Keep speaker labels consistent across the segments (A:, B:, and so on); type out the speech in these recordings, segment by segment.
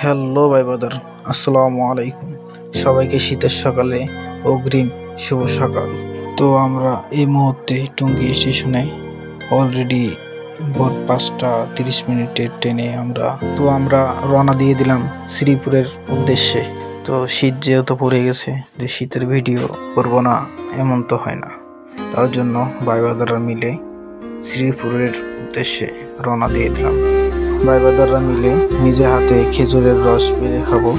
A: Hello ভাই বাদার, আসসালামু আলাইকুম। সবাইকে শীতের সকালে অগ্রিম শুভ সকাল। তো আমরা এই মুহূর্তে টঙ্গী স্টেশনে অলরেডি ভোর 5টা 30 মিনিটের ট্রেনে আমরা রওনা দিয়ে দিলাম শ্রীপুরের উদ্দেশ্যে। তো শীত যেহেতু পড়ে গেছে যে শীতের ভিডিও করব না এমন তো হয় না, তার জন্য ভাই বাদাররা মিলে শ্রীপুরের উদ্দেশ্যে রওনা দিয়ে দিলাম। ভাই বাদাররা মিলে নিজে হাতে খেজুরের রস পেরে খাবো।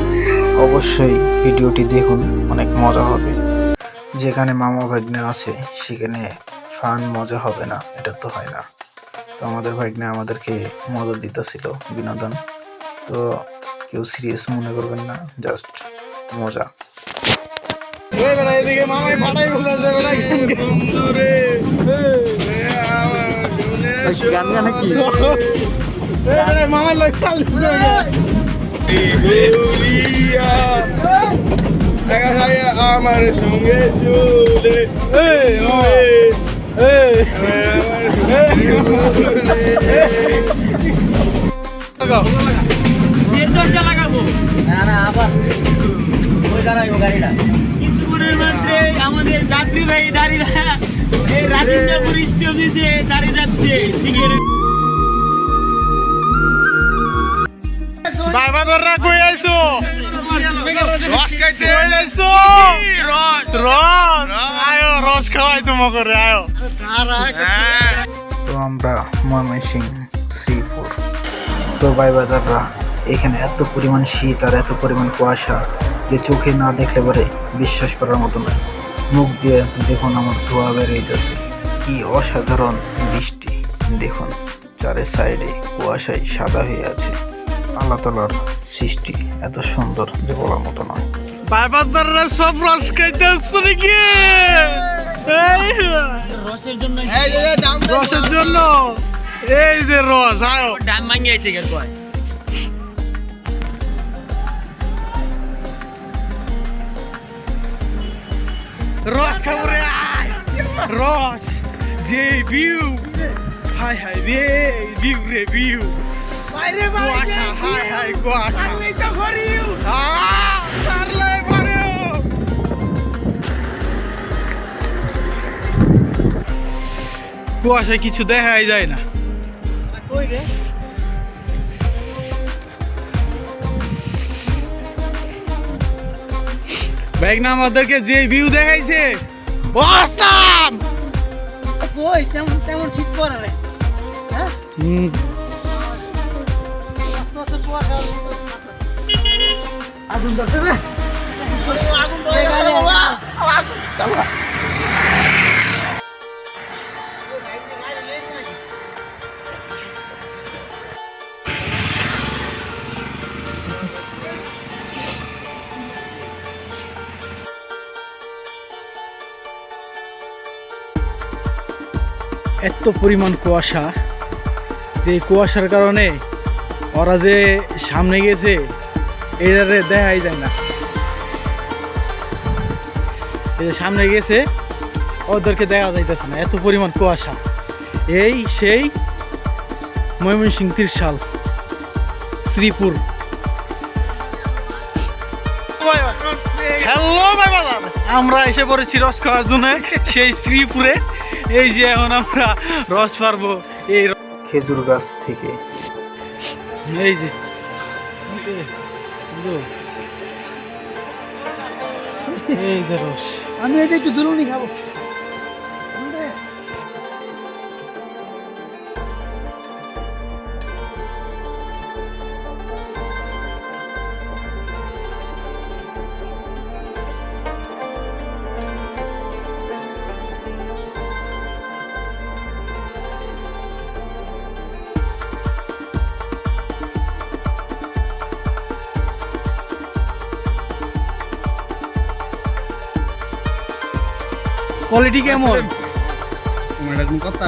A: অবশ্যই ভিডিওটি দেখুন, অনেক মজা হবে। যেখানে মামা ভাগ্নে আছে সেখানে ফান মজা হবে না, এটা তো হয় না। তো আমাদের ভাগ্নে আমাদেরকে মজা দিতেছিল, বিনোদন। তো কেউ সিরিয়াস মনে করবেন না, জাস্ট মজা।
B: মামার লোক আমার সঙ্গে লাগাবো না আবার ওই দাঁড়াইবো গাড়িটা কিছুক্ষণের মধ্যে আমাদের যাত্রী ভাই দাঁড়িয়ে এই রাজেন্দ্রপুর স্টেশনে দাঁড়িয়ে যাচ্ছে সিগারেট ভাই বাদররা কই আইছো? রস খাইতে আইছো? রস আয়ো, রস খাওয়াই তোমাকে রে, আয়ো।
A: তো আমরা ময়মনসিংহ শ্রীপুর। তো ভাই বাদাররা, এখানে এত পরিমাণ শীত আর এত পরিমাণ কুয়াশা যে চোখে না দেখলে পরে বিশ্বাস করার মতো নয়। মুখ দিয়ে দেখুন আমার ধোয়া বেরোইতেছে। কি অসাধারণ বৃষ্টি দেখুন, চারের সাইডে কুয়াশায় সাদা হয়ে আছে। আল্লাহ তাআলার সৃষ্টি এত সুন্দর যে বলার মতো নয়।
B: ভাই বাদররা সব রস খাইতে আসছে নাকি? রসের জন্য এই যে রস, আয়ো। ডান মাঙ্গি আইছে গেল কয় রস খাবো রে, আয়। রস যে ভিউ, হাই হাই রে ভিউ রে ভিউ, কুয়াশা, হাই হাই কুয়াশা, কুয়াশায় কিছু দেখাই যায় না। ব্যাগ না আমাদেরকে যে ভিউ দেখাইছে, অসাম।
C: কই তেমন শীত পড়ে রে, হ্যাঁ আস্তে আস্তে কুয়াশা আগুন ধরছে রে, আগুন ধরে গেল বাবা, আগুন চালা।
B: এত পরিমাণ কুয়াশা যে কুয়াশার কারণে ওরা যে সামনে গেছে এটারে দেখাই যায় না। এই যে সামনে গেছে ওদেরকে দেখা যাইতেছে না, এত পরিমাণ কুয়াশা। এই সেই ময়মনসিংহ ত্রিশাল শ্রীপুর। হ্যালো ভাই বাজার, আমরা এসে পড়েছি রস খাওয়ার জন্য সেই শ্রীপুরে। এই যে এখন আমরা রস পারবো এই
A: খেজুর গাছ থেকে।
B: এই যে এই যে রস,
C: আমি এই যে একটু দুলুনি খাবো।
B: কোয়ালিটি কেমন?
C: কথা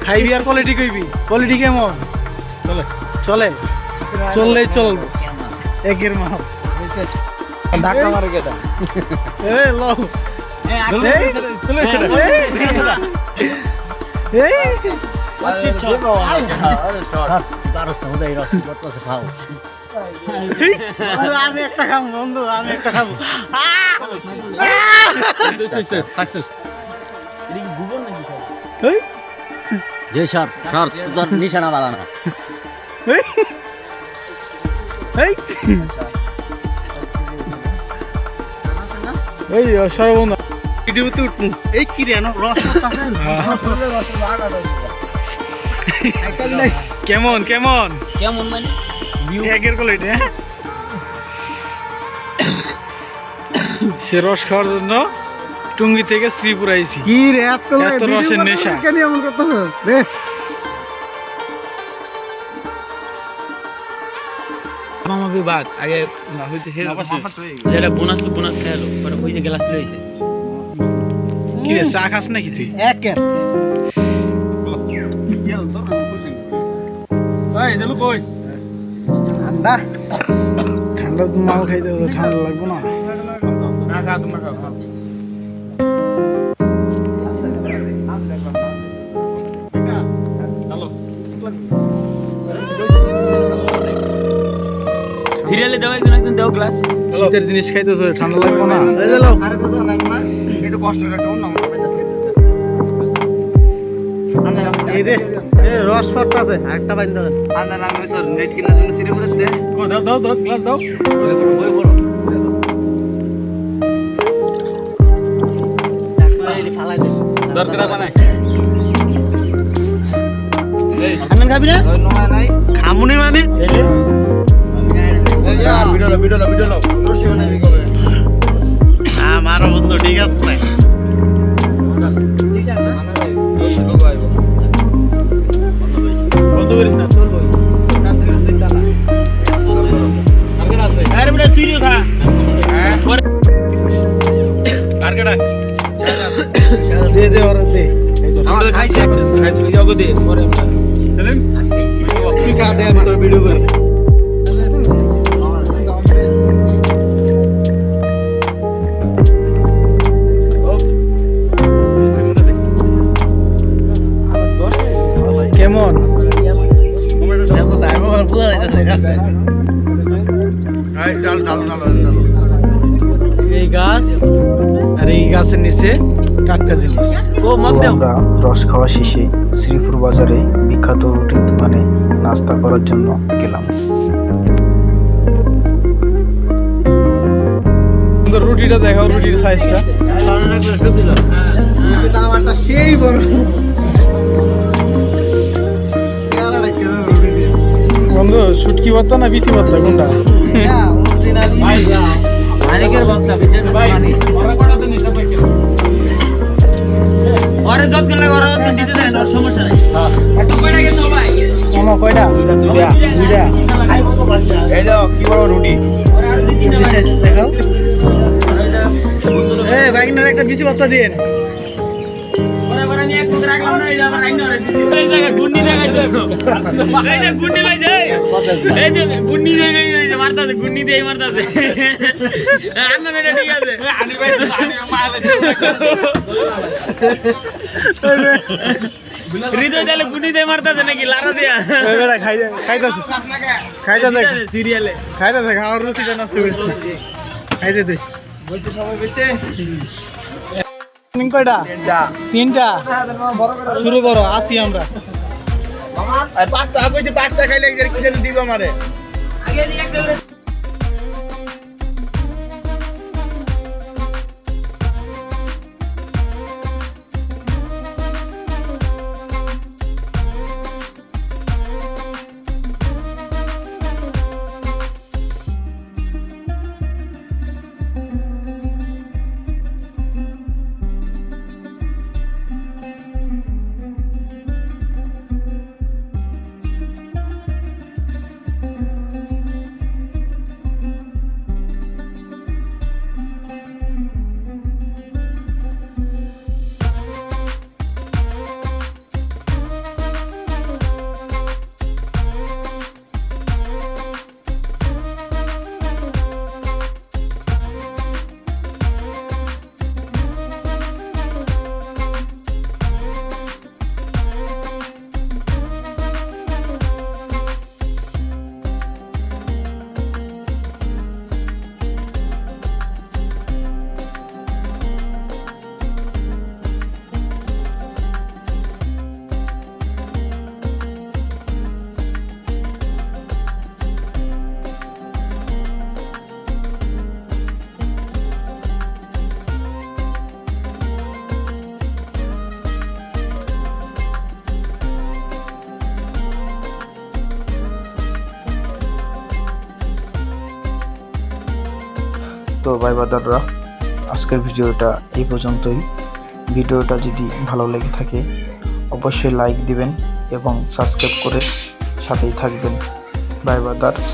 B: খাইবি আর কোয়ালিটি কইবি, কোয়ালিটি কেমন? চলে চলে চললেই চলবে, একের মাল।
C: ধাক্কা মারে কেটা
B: এ লো এই
C: বন্ধু আমি একটা খাবো বন্ধু আমি একটা খাবো
B: সাকসেস এটা কি ভুবন নাকি সব
C: এই
B: যে সর সর তোর নিশানা বালা না
C: এই এই এই সর্ববন্ধু ভিডিওতে উঠবো এই কি রে রস কেমন কেমন
B: কেমন মানে
C: একের কোয়ালিটি সে রস খাওয়ার জন্য টুঙ্গি থেকে শ্রীপুর আইছি
D: কি রে এত
C: এত রসের নেশা
D: কেন এমন কথা দে
B: মামা বিভাগ আগে
C: না হইতে হে
B: যেটা বোনাস খেলো পরে ওই যে গ্লাস লইছে
C: কি রে চা খাস নাকি তুই
D: একের
C: এই দেলু কই
D: ঠান্ডা
C: ঠান্ডা মাল খাইতে হবে ঠান্ডা লাগবে না
B: না খা তোমরা খাও সিরিয়ালে দাও একজন দাও গ্লাস
C: শীতের জিনিস খাইতেছ ঠান্ডা লাগবে না
D: এই গেল আর কত লাগবে না একটু কষ্ট করে একটা অন্য এই রে এ রস ফট আছে আরেকটা বাইন দাও আন্দা নাম হই তোর নেট কিনার জন্য সিরি করে দে
C: দাও দাও দাও গ্লাস দাও
D: বই বড় একটা এই ফালাই দে
B: দরকার বানাই আমি খাবি না
D: ওই নয় নাই খামুনি মানে ভিডিও রসি বানাবি কবে
C: আমার বন্ধু ঠিক আছে
D: রসি লোক আইবো
B: বন্ধ করিস না তোর লই টার্গেট আছে আরে বেটা তুই খা পরে টার্গেট
C: দে দে ওর দে
B: আমরা খাইছি খাইছি যাও দে পরে সেলিম
C: তুই খা দে আমি তোর ভিডিও করি কেমন
D: দেখো তাই আমার পুরো যাইতেছে কাছে
C: এই গাছ আর এই গাছের নিচে টাটকা জিনিস
B: ও মত দাও
A: আমরা রস খাওয়া শেষে শ্রীপুর বাজারে বিখ্যাত রুটির দোকানে নাস্তা করার জন্য গেলাম।
C: সুন্দর রুটিটা দেখাও রুটির সাইজটা
D: আমারটা সেই বড় চেহারা দেখতে রুটি দিয়ে
C: বন্ধু শুটকি ভর্তা না বিচি ভর্তা কোনটা
D: হ্যাঁ অরিজিনালি
B: মানিকের বক্তা বিচেন ভাই ওরা কোটা তো নিতে পাইছে ওরে যত গেলে ওরা তো দিতে দেয় না সমস্যা নাই হ্যাঁ একটা কয়টা গেছে ভাই
C: মামা কয়টা দুইটা
D: এই দাও কি বড় রুটি
B: ওরা আর দুই তিনটা
C: বিশেষ দেখাও
B: ভাই
C: এই বাইকনার একটা বিচি ভর্তা দিন
B: ওরা বড় নিয়ে এক টুক রাখলাম না এটা আবার আইনা রে এই জায়গা গুন্নি দেখাই দেখো এই যে গুন্নি লাই যায় এই যে গুন্নি দেখাই এই যে মারতাছে গুন্নি দেই মারতাছে আন্না এটা ঠিক আছে আনি ভাই আনি মালে হৃদয় ডালে গুন্নি দেই মারতাছে নাকি লারা দিয়া
C: এই বেটা খাইতাছে
B: সিরিয়ালে
C: খাইতাছে খাওয়ার রুচিটা নষ্ট করিস না খাইতে দে
D: বসে সবাই বসে
C: কয়টা তিনটা শুরু করো আসি আমরা
D: আর পাঁচটা খাইলে কি যেন দিব আমারে
B: আগে দিয়ে একটা
A: তো ভাই ব্রাদাররা, আজকের ভিডিওটা এই পর্যন্তই। ভিডিওটা যদি ভালো লেগে থাকে অবশ্যই লাইক দিবেন এবং সাবস্ক্রাইব করে সাথেই থাকবেন। ভাই ব্রাদার্স,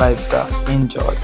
A: লাইভ দ্য এনজয়।